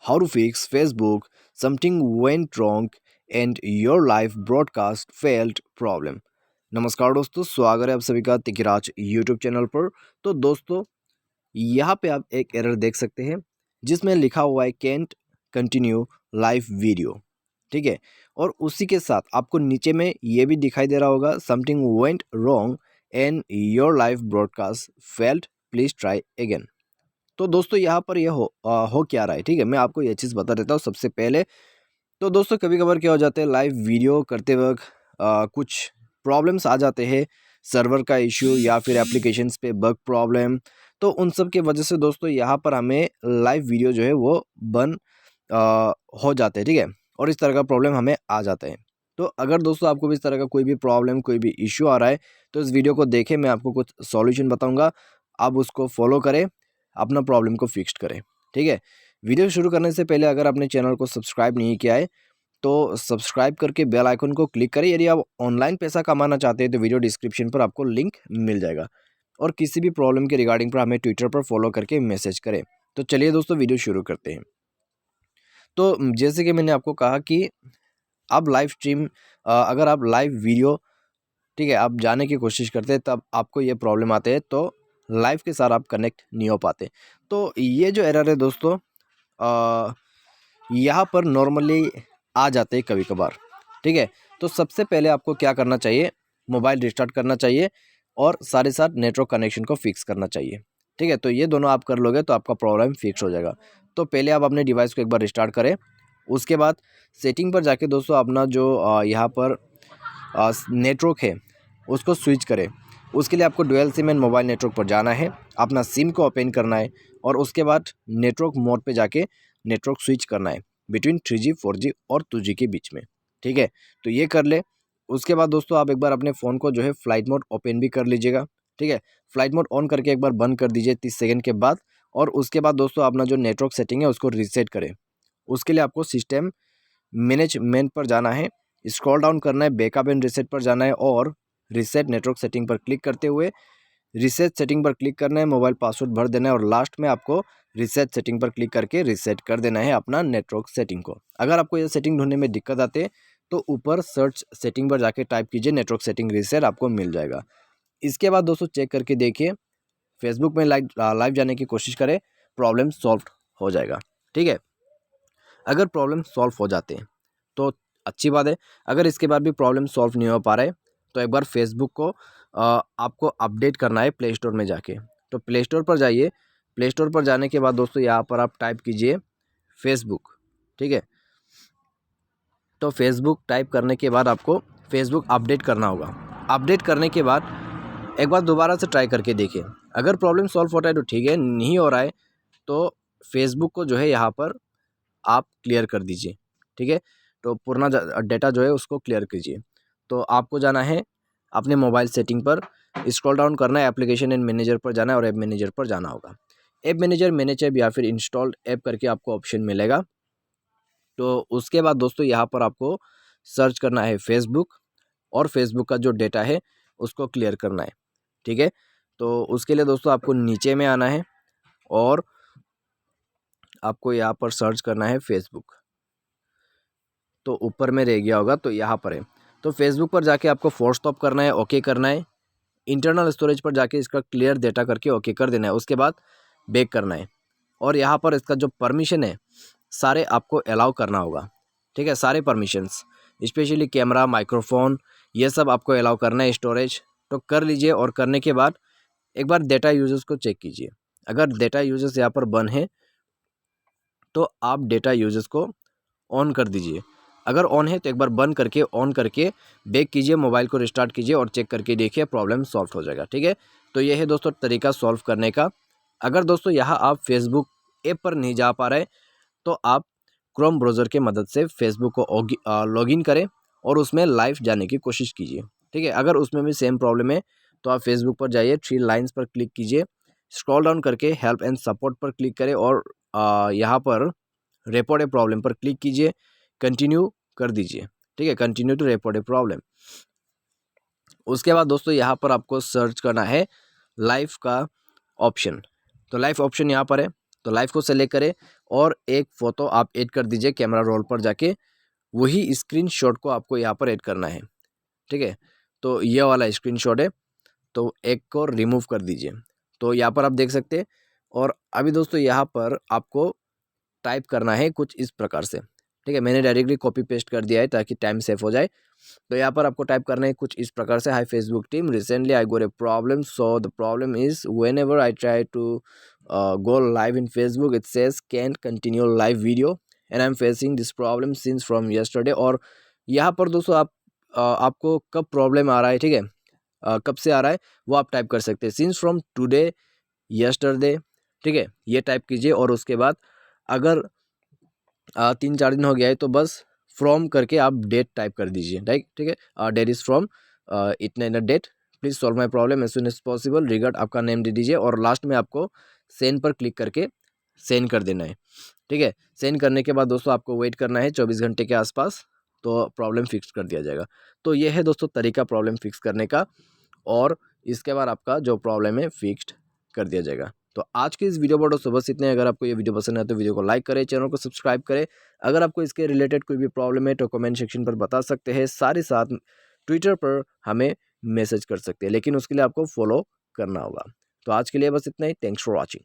how to fix Facebook, something went wrong and your live broadcast failed problem। नमस्कार दोस्तों, स्वागत है आप सभी का तिकिराज यूट्यूब चैनल पर। तो दोस्तों, यहाँ पे आप एक एरर देख सकते हैं जिसमें लिखा हुआ है कैंट कंटिन्यू लाइव वीडियो। ठीक है, और उसी के साथ आपको नीचे में ये भी दिखाई दे रहा होगा something went wrong and your live broadcast failed, please try again. तो दोस्तों यहाँ पर ये हो क्या रहा है, ठीक है, मैं आपको ये चीज़ बता देता हूँ सबसे पहले। तो दोस्तों कभी कभार क्या हो जाता है, लाइव वीडियो करते वक्त कुछ प्रॉब्लम्स आ जाते हैं, सर्वर का इश्यू या फिर एप्लीकेशंस पे बग प्रॉब्लम। तो उन सब की वजह से दोस्तों यहाँ पर हमें लाइव वीडियो जो है वो बंद हो जाते हैं, ठीक है, और इस तरह का प्रॉब्लम हमें आ जाता है। तो अगर दोस्तों आपको भी इस तरह का कोई भी प्रॉब्लम, कोई भी इश्यू आ रहा है, तो इस वीडियो को देखें, मैं आपको कुछ सॉल्यूशन बताऊंगा, आप उसको फॉलो करें, अपना प्रॉब्लम को फिक्स करें। ठीक है, वीडियो शुरू करने से पहले अगर आपने चैनल को सब्सक्राइब नहीं किया है तो सब्सक्राइब करके बेल आइकन को क्लिक करें। यदि आप ऑनलाइन पैसा कमाना चाहते हैं तो वीडियो डिस्क्रिप्शन पर आपको लिंक मिल जाएगा। और किसी भी प्रॉब्लम के रिगार्डिंग पर हमें ट्विटर पर फॉलो करके मैसेज करें। तो चलिए दोस्तों वीडियो शुरू करते हैं। तो जैसे कि मैंने आपको कहा कि आप लाइव स्ट्रीम, अगर आप लाइव वीडियो, ठीक है, आप जाने की कोशिश करते हैं तब आपको ये प्रॉब्लम आते हैं, तो लाइव के साथ आप कनेक्ट नहीं हो पाते। तो ये जो एरर है दोस्तों, यहाँ पर नॉर्मली आ जाते हैं कभी कभार। ठीक है, तो सबसे पहले आपको क्या करना चाहिए, मोबाइल रिस्टार्ट करना चाहिए और साथ ही साथ नेटवर्क कनेक्शन को फिक्स करना चाहिए। ठीक है, तो ये दोनों आप कर लोगे तो आपका प्रॉब्लम फिक्स हो जाएगा। तो पहले आप अपने डिवाइस को एक बार रिस्टार्ट करें, उसके बाद सेटिंग पर जाके दोस्तों अपना जो यहाँ पर नेटवर्क है उसको स्विच करें। उसके लिए आपको dual SIM and mobile network पर जाना है, अपना सिम को ओपन करना है और उसके बाद नेटवर्क मोड पे जाके नेटवर्क स्विच करना है बिटवीन 3G 4G और 2G के बीच में। ठीक है, तो ये कर ले। उसके बाद दोस्तों आप एक बार अपने फ़ोन को जो है फ्लाइट मोड ओपन भी कर लीजिएगा। ठीक है, फ्लाइट मोड ऑन करके एक बार बंद कर दीजिए 30 सेकंड के बाद। और उसके बाद दोस्तों अपना जो नेटवर्क सेटिंग है उसको रीसेट करें। उसके लिए आपको सिस्टम मैनेजमेंट पर जाना है, स्क्रॉल डाउन करना है, बैकअप एंड रीसेट पर जाना है और रीसेट नेटवर्क सेटिंग पर क्लिक करते हुए रीसेट सेटिंग पर क्लिक करना है, मोबाइल पासवर्ड भर देना है और लास्ट में आपको रीसेट सेटिंग पर क्लिक करके रीसेट कर देना है अपना नेटवर्क सेटिंग को। अगर आपको ये सेटिंग ढूंढने में दिक्कत आती है तो ऊपर सर्च सेटिंग पर जाके टाइप कीजिए नेटवर्क सेटिंग रीसेट, आपको मिल जाएगा। इसके बाद दोस्तों चेक करके देखिए, फेसबुक में लाइव जाने की कोशिश करें, प्रॉब्लम सॉल्व हो जाएगा। ठीक है, अगर प्रॉब्लम सॉल्व हो जाते हैं तो अच्छी बात है। अगर इसके बाद भी प्रॉब्लम सॉल्व नहीं हो पा रहा है तो एक बार फेसबुक को आपको अपडेट करना है प्ले स्टोर में जाके। तो प्ले स्टोर पर जाइए, प्ले स्टोर पर जाने के बाद दोस्तों यहाँ पर आप टाइप कीजिए फेसबुक। ठीक है, तो फेसबुक टाइप करने के बाद आपको फेसबुक अपडेट करना होगा। अपडेट करने के बाद एक बार दोबारा से ट्राई करके देखिए, अगर प्रॉब्लम सॉल्व होता है तो ठीक है, नहीं हो रहा है तो फेसबुक को जो है यहाँ पर आप क्लियर कर दीजिए। ठीक है, तो पुराना डेटा जो है उसको क्लियर कीजिए। तो आपको जाना है अपने मोबाइल सेटिंग पर, स्क्रॉल डाउन करना है, एप्लीकेशन एंड मैनेजर पर जाना है और ऐप मैनेजर पर जाना होगा। ऐप मैनेजर, मैनेज ऐप या फिर इंस्टॉल्ड ऐप करके आपको ऑप्शन मिलेगा। तो उसके बाद दोस्तों यहाँ पर आपको सर्च करना है फेसबुक और फेसबुक का जो डेटा है उसको क्लियर करना है। ठीक है, तो उसके लिए दोस्तों आपको नीचे में आना है और आपको यहाँ पर सर्च करना है फेसबुक। तो ऊपर में रह गया होगा तो यहाँ पर है। तो फेसबुक पर जाके आपको फोर्स स्टॉप करना है, ओके करना है, इंटरनल स्टोरेज पर जाके इसका क्लियर डेटा करके ओके कर देना है। उसके बाद बैक करना है और यहाँ पर इसका जो परमिशन है सारे आपको अलाउ करना होगा। ठीक है, सारे परमिशंस, स्पेशली कैमरा, माइक्रोफोन, ये सब आपको अलाउ करना है, स्टोरेज तो कर लीजिए। और करने के बाद एक बार डेटा यूजर्स को चेक कीजिए। अगर डेटा यूजर्स यहाँ पर बंद है तो आप डेटा यूजर्स को ऑन कर दीजिए। अगर ऑन है तो एक बार बंद करके ऑन करके बैक कीजिए, मोबाइल को रिस्टार्ट कीजिए और चेक करके देखिए, प्रॉब्लम सॉल्व हो जाएगा। ठीक है, तो ये है दोस्तों तरीका सॉल्व करने का। अगर दोस्तों यहाँ आप फेसबुक ऐप पर नहीं जा पा रहे तो आप क्रोम ब्राउज़र के मदद से फेसबुक को लॉगिन करें और उसमें लाइव जाने की कोशिश कीजिए। ठीक है, अगर उसमें भी सेम प्रॉब्लम है तो आप फेसबुक पर जाइए, 3 लाइन्स पर क्लिक कीजिए, स्क्रॉल डाउन करके हेल्प एंड सपोर्ट पर क्लिक करें और यहाँ पर रिपोर्ट ए प्रॉब्लम पर क्लिक कीजिए, कंटिन्यू कर दीजिए। ठीक है, continue to report a problem. उसके बाद दोस्तों यहाँ पर आपको सर्च करना है लाइव का ऑप्शन। तो लाइव ऑप्शन यहाँ पर है, तो लाइव को सेलेक्ट करें। और एक फ़ोटो आप ऐड कर दीजिए कैमरा रोल पर जाके, वही स्क्रीनशॉट को आपको यहाँ पर ऐड करना है, ठीक है। तो ये वाला स्क्रीनशॉट है, तो एक को रिमूव कर दीजिए। तो यहाँ पर आप देख सकते हैं। और अभी दोस्तों यहाँ पर आपको टाइप करना है कुछ इस प्रकार से, ठीक है। मैंने डायरेक्टली कॉपी पेस्ट कर दिया है ताकि टाइम सेव हो जाए। तो यहाँ पर आपको टाइप करना है कुछ इस प्रकार से, hi Facebook team, recently I got a problem, so the problem is whenever I try to go live in Facebook it says can continue live video and I am facing this problem since from yesterday. और यहाँ पर दोस्तों आपको कब problem आ रहा है, ठीक है, कब से आ रहा है वो आप टाइप कर सकते हैं, सिंस फ्रॉम टुडे, यस्टरडे, ठीक है, ये टाइप कीजिए। और उसके बाद अगर 3-4 दिन हो गया है तो बस फ्रॉम करके आप डेट टाइप कर दीजिए, ठीक है। डेट इज़ फ्रॉम इतने इन date, please solve my problem as soon as possible, regard आपका नेम दे दीजिए और लास्ट में आपको सेंड पर क्लिक करके सेंड कर देना है, ठीक है। सेंड करने के बाद दोस्तों आपको वेट करना है 24 घंटे के आसपास, तो प्रॉब्लम फिक्स कर दिया जाएगा। तो ये है दोस्तों तरीका प्रॉब्लम फिक्स करने का, और इसके बाद आपका जो प्रॉब्लम है फिक्स्ड कर दिया जाएगा। तो आज की इस वीडियो पर दोस्तों बस इतने। अगर आपको ये वीडियो पसंद है तो वीडियो को लाइक करें, चैनल को सब्सक्राइब करें। अगर आपको इसके रिलेटेड कोई भी प्रॉब्लम है तो कमेंट सेक्शन पर बता सकते हैं, साथ ही साथ ट्विटर पर हमें मैसेज कर सकते हैं, लेकिन उसके लिए आपको फॉलो करना होगा। तो आज के लिए बस इतना ही। Thanks for watching.